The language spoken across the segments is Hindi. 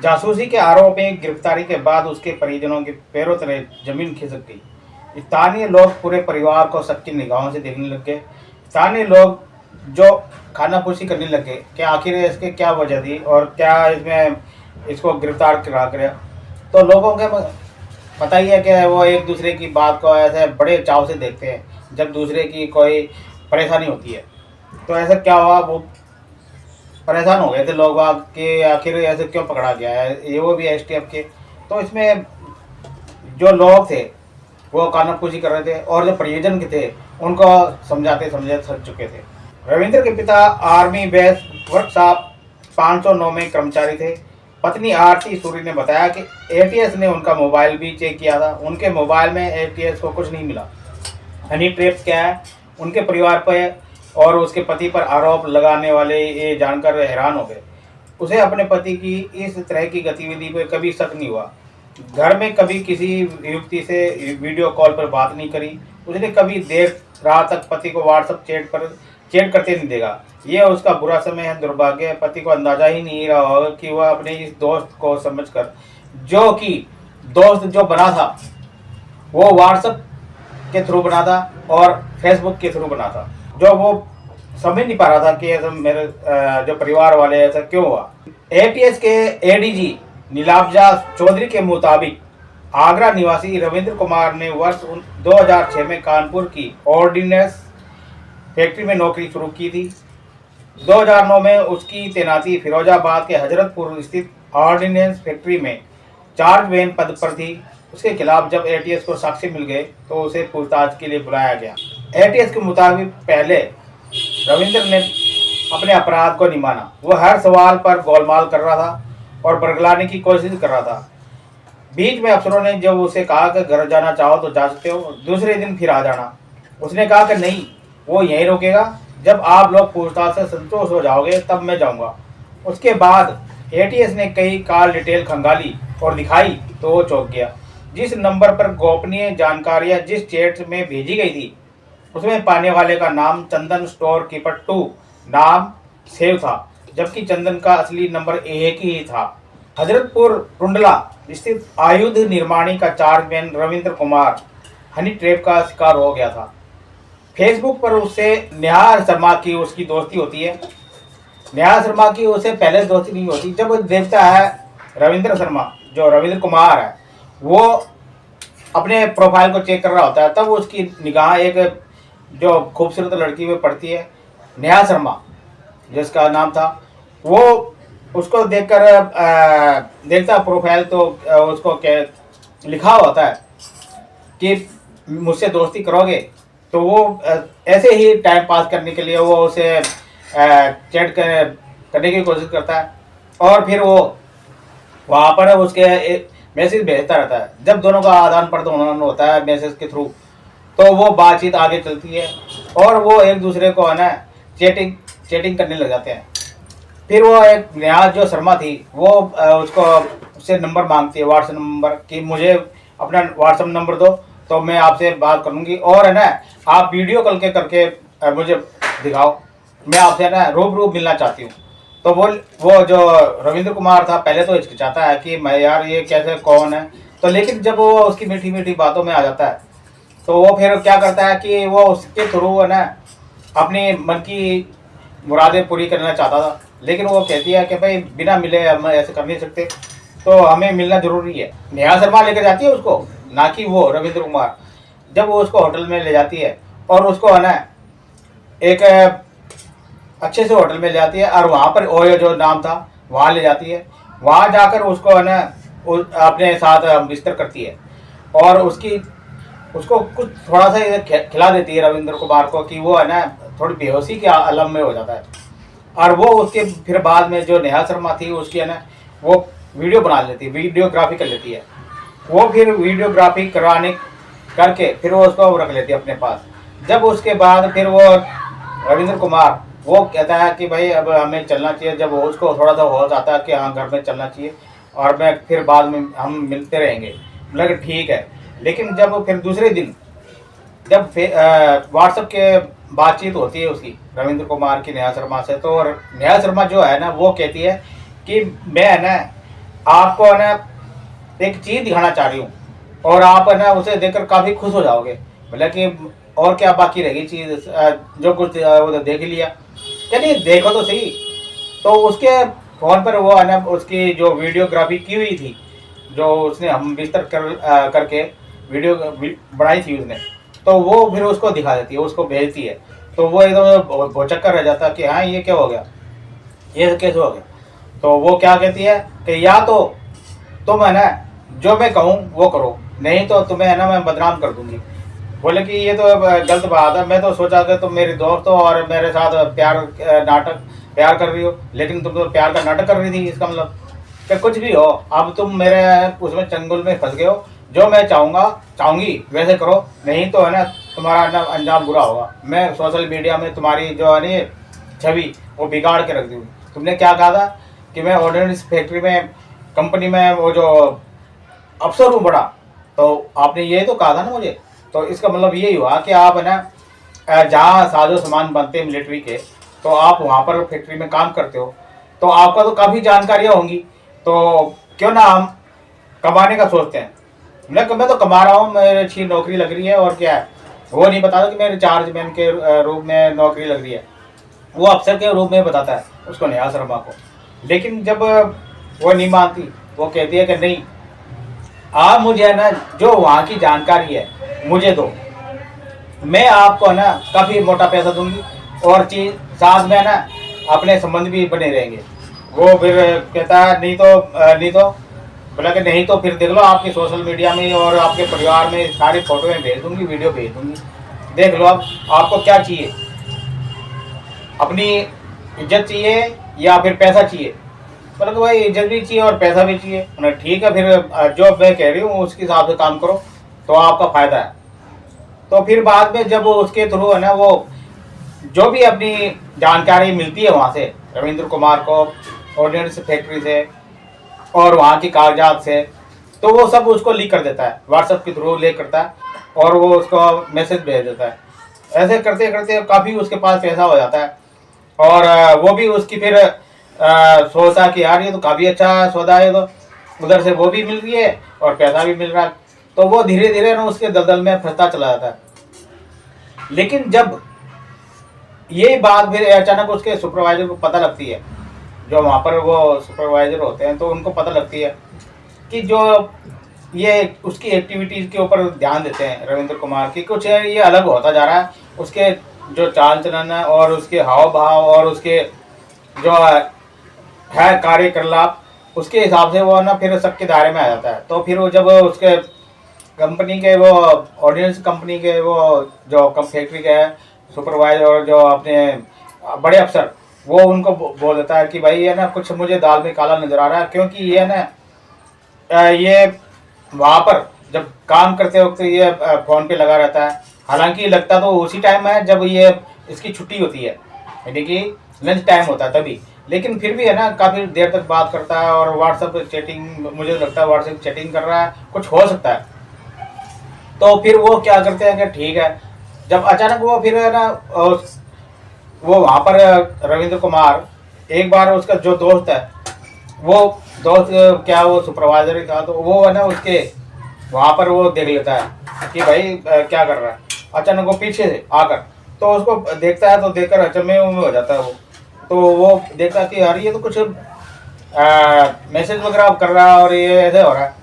जासूसी के आरोप में गिरफ्तारी के बाद उसके परिजनों के पैरों तले जमीन खिसक गई। स्थानीय लोग पूरे परिवार को शक की निगाहों से देखने लग गए। स्थानीय लोग जो खानाफूसी करने लगे कि आखिर इसके क्या वजह थी और क्या इसमें इसको गिरफ्तार करा कर। तो लोगों के पता ही है कि वो एक दूसरे की बात को ऐसे बड़े चाव से देखते हैं जब दूसरे की कोई परेशानी होती है। तो ऐसा क्या हुआ, वो परेशान हो गए थे लोग बाग कि आखिर ऐसे क्यों पकड़ा गया है, ये वो भी एसटीएफ के। तो इसमें जो लोग थे वो कानाफूसी कर रहे थे और जो परिजन के थे उनको समझाते समझाते थक चुके थे। रविंद्र के पिता आर्मी बेस वर्कशॉप 509 में कर्मचारी थे। पत्नी आरती सूरी ने बताया कि एटीएस ने उनका मोबाइल भी चेक किया था। उनके मोबाइल में एटीएस को कुछ नहीं मिला। हनी ट्रैप्स क्या है उनके परिवार पर और उसके पति पर आरोप लगाने वाले ये जानकर हैरान हो गए। उसे अपने पति की इस तरह की गतिविधि पर कभी शक नहीं हुआ। घर में कभी किसी युवती से वीडियो कॉल पर बात नहीं करी। उसने कभी देर रात तक पति को व्हाट्सएप चैट करते नहीं देगा। यह उसका बुरा समय है। दुर्भाग्य है पति को अंदाजा ही नहीं रहा होगा कि वह अपने इस दोस्त को समझकर, जो कि दोस्त जो बना था वो व्हाट्सएप के थ्रू बना था और फेसबुक के थ्रू बना था, जो वो समझ नहीं पा रहा था कि ऐसा मेरे जो परिवार वाले ऐसा क्यों हुआ। एटीएस के एडीजी नीलाब्जा चौधरी के मुताबिक आगरा निवासी रविंद्र कुमार ने वर्ष 2006 में कानपुर की ऑर्डिनेंस फैक्ट्री में नौकरी शुरू की थी। 2009 में उसकी तैनाती फिरोजाबाद के हजरतपुर स्थित ऑर्डिनेंस फैक्ट्री में चार्जमैन पद पर थी। उसके खिलाफ जब एटीएस को साक्ष्य मिल गए तो उसे पूछताछ के लिए बुलाया गया। एटीएस के मुताबिक पहले रविंद्र ने अपने अपराध को नहीं माना। वह हर सवाल पर गोलमाल कर रहा था और बरगलाने की कोशिश कर रहा था। बीच में अफसरों ने जब उसे कहा कि घर जाना चाहो तो जा सकते हो, दूसरे दिन फिर आ जाना। उसने कहा कि नहीं, वो यहीं रुकेगा, जब आप लोग पूछताछ से संतोष हो जाओगे तब मैं जाऊंगा। उसके बाद एटीएस ने कई कॉल डिटेल खंगाली और दिखाई तो वो चौंक गया। जिस नंबर पर गोपनीय जानकारियां जिस चैट में भेजी गई थी उसमें पाने वाले का नाम चंदन स्टोर कीपर 2 नाम सेव था, जबकि चंदन का असली नंबर एक ही था। हजरतपुर टुंडला स्थित आयुध निर्माणी का chargeman Ravindra Kumar honey trap का शिकार हो गया था। फेसबुक पर उससे नेहा शर्मा की उसकी दोस्ती होती है। नेहा शर्मा की उससे पहले दोस्ती नहीं होती। जब वो देखता है रविंद्र शर्मा जो रविंद्र कुमार है वो अपने प्रोफाइल को चेक कर रहा होता है, तब उसकी निगाह एक जो खूबसूरत लड़की में पड़ती है, नेहा शर्मा जिसका नाम था। वो उसको देखकर देखता प्रोफाइल तो उसको क्या लिखा होता है कि मुझसे दोस्ती करोगे। तो वो ऐसे ही टाइम पास करने के लिए वो उसे चैट करने की कोशिश करता है और फिर वो वहाँ पर उसके मैसेज भेजता रहता है। जब दोनों का आदान प्रदान होता है मैसेज के थ्रू तो वो बातचीत आगे चलती है और वो एक दूसरे को है ना चैटिंग करने लग जाते हैं। फिर वो एक नेहा जो शर्मा थी वो उसको उससे नंबर मांगती है, व्हाट्सएप नंबर, कि मुझे अपना व्हाट्सएप नंबर दो तो मैं आपसे बात करूंगी और है ना आप वीडियो कॉल के करके मुझे दिखाओ, मैं आपसे ना रूबरू मिलना चाहती हूँ। तो वो जो रविंद्र कुमार था पहले तो हिचकिचाता है कि मैं यार ये कैसे कौन है, तो लेकिन जब वो उसकी मीठी मीठी बातों में आ जाता है तो वो फिर क्या करता है कि वो उसके थ्रू है ना अपनी मन की मुरादें पूरी करना चाहता था। लेकिन वो कहती है कि भाई बिना मिले हम ऐसे कर नहीं सकते, तो हमें मिलना जरूरी है। नेहा शर्मा लेकर जाती है उसको, ना कि वो रविंद्र कुमार। जब वो उसको होटल में ले जाती है और उसको है ना एक अच्छे से होटल में ले जाती है और वहाँ पर ओयो जो नाम था वहाँ ले जाती है। वहाँ जाकर उसको है ना अपने साथ बिस्तर करती है और उसको कुछ थोड़ा सा खिला देती है रविंद्र कुमार को कि वो है ना थोड़ी बेहोशी के आलम में हो जाता है। और वो उसके फिर बाद में जो नेहा शर्मा थी उसकी है ना वो वीडियो बना लेती है, वीडियोग्राफी कर लेती है। वो फिर वीडियोग्राफी करके फिर वो उसको रख लेती है अपने पास। जब उसके बाद फिर वो रविंद्र कुमार वो कहता है कि भाई अब हमें चलना चाहिए, जब वो उसको थोड़ा सा होश आता है कि हाँ घर में चलना चाहिए और मैं फिर बाद में हम मिलते रहेंगे, लगे ठीक है। लेकिन जब फिर दूसरे दिन जब व्हाट्सएप के बातचीत होती है उसकी रविंद्र कुमार की नेहा शर्मा से, तो नेहा शर्मा जो है ना वो कहती है कि मैं है ना आपको है ना एक चीज़ दिखाना चाह रही हूँ और आप है ना उसे देखकर काफ़ी खुश हो जाओगे, बोला कि और क्या बाकी रहेगी चीज़, जो कुछ वो तो देख ही लिया, चलिए देखो तो सही। तो उसके फ़ोन पर वो है ना उसकी जो वीडियोग्राफी की हुई थी, जो उसने हम बिस्तर करके वीडियो बनाई थी उसने, तो वो फिर उसको दिखा देती है, उसको भेजती है। तो वो एकदम भौचक्का रह जाता है कि हाँ ये क्या हो गया, ये कैसे हो गया। तो वो क्या कहती है कि या तो तुम है ना जो मैं कहूँ वो करो, नहीं तो तुम्हें है ना मैं बदनाम कर दूंगी। बोले कि ये तो गलत बात है, मैं तो सोचा कि तुम मेरी दोस्त हो और मेरे साथ प्यार कर रही हो, लेकिन तुम तो प्यार का नाटक कर रही थी। इसका मतलब कि कुछ भी हो, अब तुम मेरे उसमें चंगुल में फंस गए हो, जो मैं चाहूंगी वैसे करो, नहीं तो है ना तुम्हारा ना अंजाम बुरा होगा। मैं सोशल मीडिया में तुम्हारी जो है ना छवि वो बिगाड़ के रख दूंगी। तुमने क्या कहा था कि मैं ऑर्डिनेंस फैक्ट्री में कंपनी में वो जो अफसर हूँ बड़ा, तो आपने ये तो कहा था ना मुझे। तो इसका मतलब यही हुआ कि आप है ना जहाँ साजो सामान बनते हैं मिलिट्री के, तो आप वहाँ पर फैक्ट्री में काम करते हो, तो आपका तो काफ़ी जानकारियाँ होंगी। तो क्यों ना हम कमाने का सोचते हैं। मैं तो कमा रहा हूँ, मेरी अच्छी नौकरी लग रही है, और क्या है, वो नहीं बताता कि मेरे चार्ज मैन के रूप में नौकरी लग रही है, वो अफसर के रूप में बताता है उसको, नेहा शर्मा को। लेकिन जब वो नहीं मानती, वो कहती है कि नहीं, आप मुझे है ना जो वहाँ की जानकारी है मुझे दो, मैं आपको है ना काफ़ी मोटा पैसा दूंगी, और चीज़ साथ में है ना अपने संबंध भी बने रहेंगे। वो फिर कहता है नहीं तो बोला कि नहीं तो फिर देख लो, आपकी सोशल मीडिया में और आपके परिवार में सारी फोटोएं भेज दूंगी, वीडियो भेज दूंगी, देख लो अब आपको क्या चाहिए, अपनी इज्जत चाहिए या फिर पैसा चाहिए। मतलब कि भाई इज्जत भी चाहिए और पैसा भी चाहिए। उन्हें ठीक है, फिर जो मैं कह रही हूँ उसके हिसाब से काम करो तो आपका फायदा है। तो फिर बाद में जब उसके थ्रू है ना वो जो भी अपनी जानकारी मिलती है वहाँ से रविंद्र कुमार को, ऑर्डिनेंस फैक्ट्री से और वहाँ की कागजात से, तो वो सब उसको लीक कर देता है, व्हाट्सएप के थ्रू लीक करता है और वो उसको मैसेज भेज देता है। ऐसे करते करते काफ़ी उसके पास पैसा हो जाता है, और वो भी उसकी फिर सोचता कि यार ये तो काफ़ी अच्छा सौदा है, तो उधर से वो भी मिल रही है और पैसा भी मिल रहा है। तो वो धीरे धीरे ना उसके दलदल में फंसता चला जाता है। लेकिन जब ये बात फिर अचानक उसके सुपरवाइजर को पता लगती है, जो वहाँ पर वो सुपरवाइजर होते हैं, तो उनको पता लगती है कि जो ये उसकी एक्टिविटीज़ के ऊपर ध्यान देते हैं रविंद्र कुमार की, कुछ है ये अलग होता जा रहा है। उसके जो चाल चलन है और उसके हाव भाव और उसके जो है कार्यकलाप, उसके हिसाब से वो ना फिर सबके दायरे में आ जाता है। तो फिर वो जब उसके कंपनी के वो ऑडियंस कंपनी के वो जो फैक्ट्री के सुपरवाइजर और जो अपने बड़े अफसर, वो उनको बोल देता है कि भाई ये ना कुछ मुझे दाल में काला नज़र आ रहा है, क्योंकि ये ना ये वहाँ पर जब काम करते वक्त ये फ़ोन पे लगा रहता है। हालांकि लगता तो उसी टाइम है जब ये इसकी छुट्टी होती है, यानी कि लंच टाइम होता है तभी, लेकिन फिर भी है ना काफ़ी देर तक बात करता है और व्हाट्सएप चैटिंग, मुझे लगता है व्हाट्सएप चैटिंग कर रहा है, कुछ हो सकता है। तो फिर वो क्या करते हैं कि ठीक है, जब अचानक वो फिर है ना वो वहाँ पर रविंद्र कुमार, एक बार उसका जो दोस्त है, वो दोस्त क्या वो सुपरवाइजर ही था, तो वो है ना उसके वहाँ पर वो देख लेता है कि भाई क्या कर रहा है। अचानक वो पीछे से आकर तो उसको देखता है, तो देखकर अचंभे में हो जाता है वो। तो वो देखता है कि यार ये तो कुछ मैसेज वगैरह कर रहा है और ये ऐसे हो रहा है।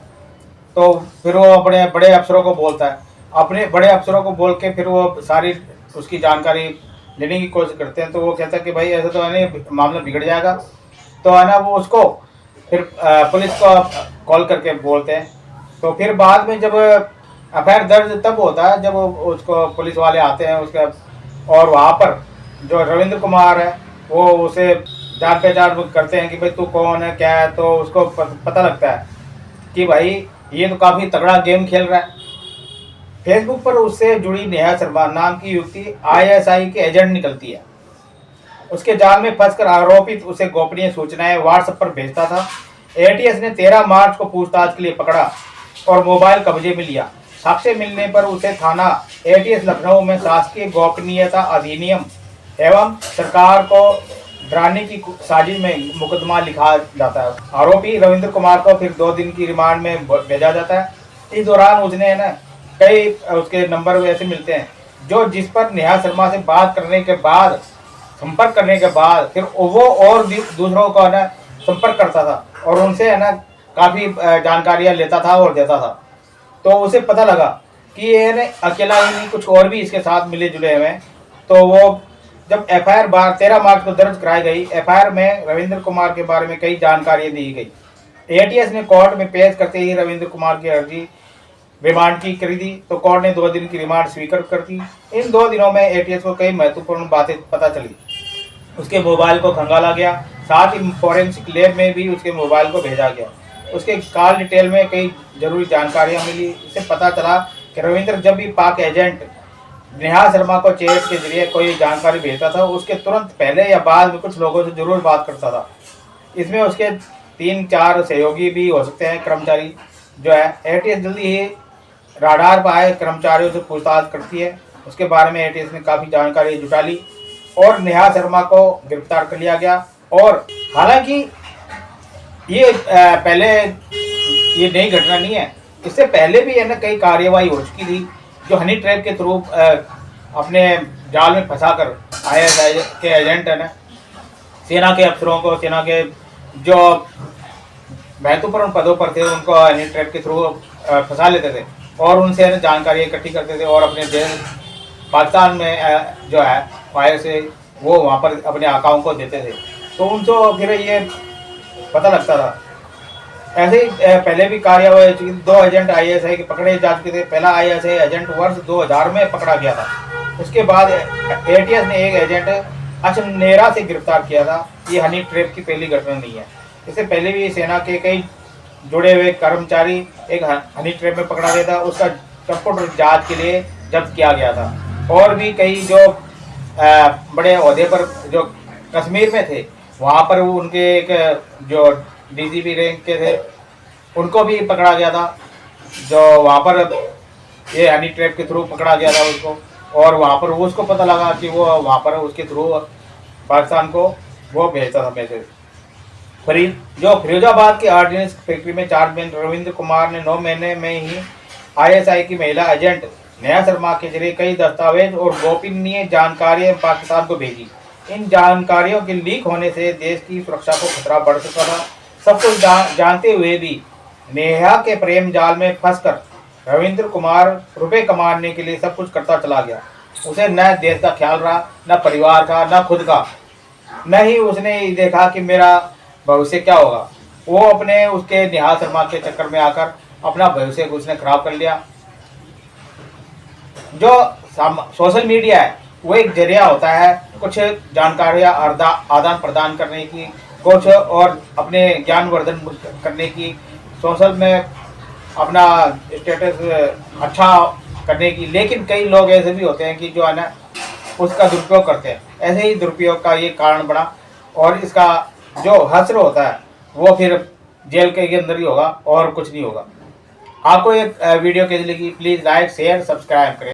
तो फिर वो अपने बड़े अफसरों को बोलता है, अपने बड़े अफसरों को बोल के फिर वो सारी उसकी जानकारी लेने की कोशिश करते हैं। तो वो कहता है कि भाई ऐसा तो है नहीं, मामला बिगड़ जाएगा। तो है ना वो उसको फिर पुलिस को कॉल करके बोलते हैं। तो फिर बाद में जब एफआईआर दर्ज तब होता है जब उसको पुलिस वाले आते हैं उसके, और वहाँ पर जो रविंद्र कुमार है वो उसे जान पहचान करते हैं कि भाई तू कौन है क्या है। तो उसको पता लगता है कि भाई ये तो काफ़ी तगड़ा गेम खेल रहा है। फेसबुक पर उससे जुड़ी नेहा शर्मा नाम की युवती आईएसआई के एजेंट निकलती है। उसके जाल में फंसकर आरोपित उसे गोपनीय सूचनाएं व्हाट्सएप पर भेजता था। एटीएस ने 13 मार्च को पूछताछ के लिए पकड़ा और मोबाइल कब्जे में लिया। साक्ष्य मिलने पर उसे थाना एटीएस लखनऊ में शासकीय गोपनीयता अधिनियम एवं सरकार को डराने की साजिश में मुकदमा लिखा जाता है। आरोपी रविंद्र कुमार को फिर 2 दिन की रिमांड में भेजा जाता है। इस दौरान उसने है ना कई उसके नंबर ऐसे मिलते हैं जो जिस पर नेहा शर्मा से बात करने के बाद, संपर्क करने के बाद फिर वो और दूसरों को है ना संपर्क करता था और उनसे है ना काफ़ी जानकारियाँ लेता था और देता था। तो उसे पता लगा कि ये ना अकेला ही नहीं, कुछ और भी इसके साथ मिले जुले हुए हैं। तो वो जब एफआईआर 13 मार्च को दर्ज कराई गई, एफआईआर में रविंद्र कुमार के बारे में कई जानकारियाँ दी गई। एटीएस ने कोर्ट में पेश करते ही रविंद्र कुमार की अर्जी रिमांड की करी थी, तो कोर्ट ने 2 दिन की रिमांड स्वीकार कर दी। इन 2 दिनों में एटीएस को कई महत्वपूर्ण बातें पता चली। उसके मोबाइल को खंगाला गया, साथ ही फोरेंसिक लैब में भी उसके मोबाइल को भेजा गया। उसके कॉल डिटेल में कई जरूरी जानकारियां मिली। इससे पता चला कि रविंद्र जब भी पाक एजेंट नेहा शर्मा को चैट के जरिए कोई जानकारी भेजता था, उसके तुरंत पहले या बाद में कुछ लोगों से जरूर बात करता था। इसमें उसके 3-4 सहयोगी भी हो सकते हैं, कर्मचारी जो है। एटीएस जल्दी ही राडार पर आए कर्मचारियों से पूछताछ करती है। उसके बारे में एटीएस ने काफ़ी जानकारी जुटा ली और नेहा शर्मा को गिरफ्तार कर लिया गया। और हालांकि ये पहले ये नई घटना नहीं है, इससे पहले भी है ना कई कार्यवाही हो चुकी थी जो हनी ट्रैप के थ्रू अपने जाल में फंसाकर आईएसआई के एजेंट है ना सेना के अफसरों को, सेना के जो महत्वपूर्ण पदों पर थे उनको हनी ट्रैप के थ्रू फंसा लेते थे और उनसे जानकारी इकट्ठी करते थे और अपने देश पाकिस्तान में जो है वायर से वो वहाँ पर अपने आकाओं को देते थे। तो उनको फिर ये पता लगता था। ऐसे ही पहले भी कार्यवाही 2 एजेंट आईएसआई के पकड़े जा चुके थे। पहला आईएसआई एजेंट वर्ष 2000 में पकड़ा गया था। उसके बाद एटीएस ने एक एजेंट अचनेरा से गिरफ्तार किया था। ये हनी ट्रैप की पहली घटना नहीं है। इससे पहले भी सेना के कई जुड़े हुए कर्मचारी एक हनी ट्रैप में पकड़ा गया था, उसका कंप्यूटर जांच के लिए जब्त किया गया था। और भी कई जो बड़े ओहदे पर जो कश्मीर में थे वहाँ पर उनके एक जो डीजीपी रैंक के थे उनको भी पकड़ा गया था, जो वहाँ पर ये हनी ट्रैप के थ्रू पकड़ा गया था उसको। और वहाँ पर उसको पता लगा कि वो वहाँ पर उसके थ्रू पाकिस्तान को वो भेजता था मैसेज। जो फिरोजाबाद की ऑर्डिनेंस फैक्ट्री में चार्जमैन रविंद्र कुमार ने 9 महीने में ही आईएसआई की महिला एजेंट नेहा शर्मा के जरिए कई दस्तावेज और गोपनीय जानकारियां पाकिस्तान को भेजी। इन जानकारियों के लीक होने से देश की सुरक्षा को खतरा बढ़ सकता था। सब कुछ जानते हुए भी नेहा के प्रेम जाल में फंसकर रविंद्र कुमार रुपए कमाने के लिए सब कुछ करता चला गया। उसे न देश का ख्याल रहा, न परिवार का, न खुद का, न ही उसने देखा कि मेरा भविष्य क्या होगा। वो अपने उसके नेहा शर्मा के चक्कर में आकर अपना भविष्य उसने खराब कर लिया। जो सोशल मीडिया है वो एक जरिया होता है कुछ जानकारियाँ आदान प्रदान करने की, कुछ और अपने ज्ञानवर्धन करने की, सोशल में अपना स्टेटस अच्छा करने की। लेकिन कई लोग ऐसे भी होते हैं कि जो है ना उसका दुरुपयोग करते हैं। ऐसे ही दुरुपयोग का ये कारण बना और इसका जो हश्र होता है वो फिर जेल के अंदर ही होगा और कुछ नहीं होगा। आपको एक वीडियो कैसी लगी प्लीज़ लाइक शेयर सब्सक्राइब करें।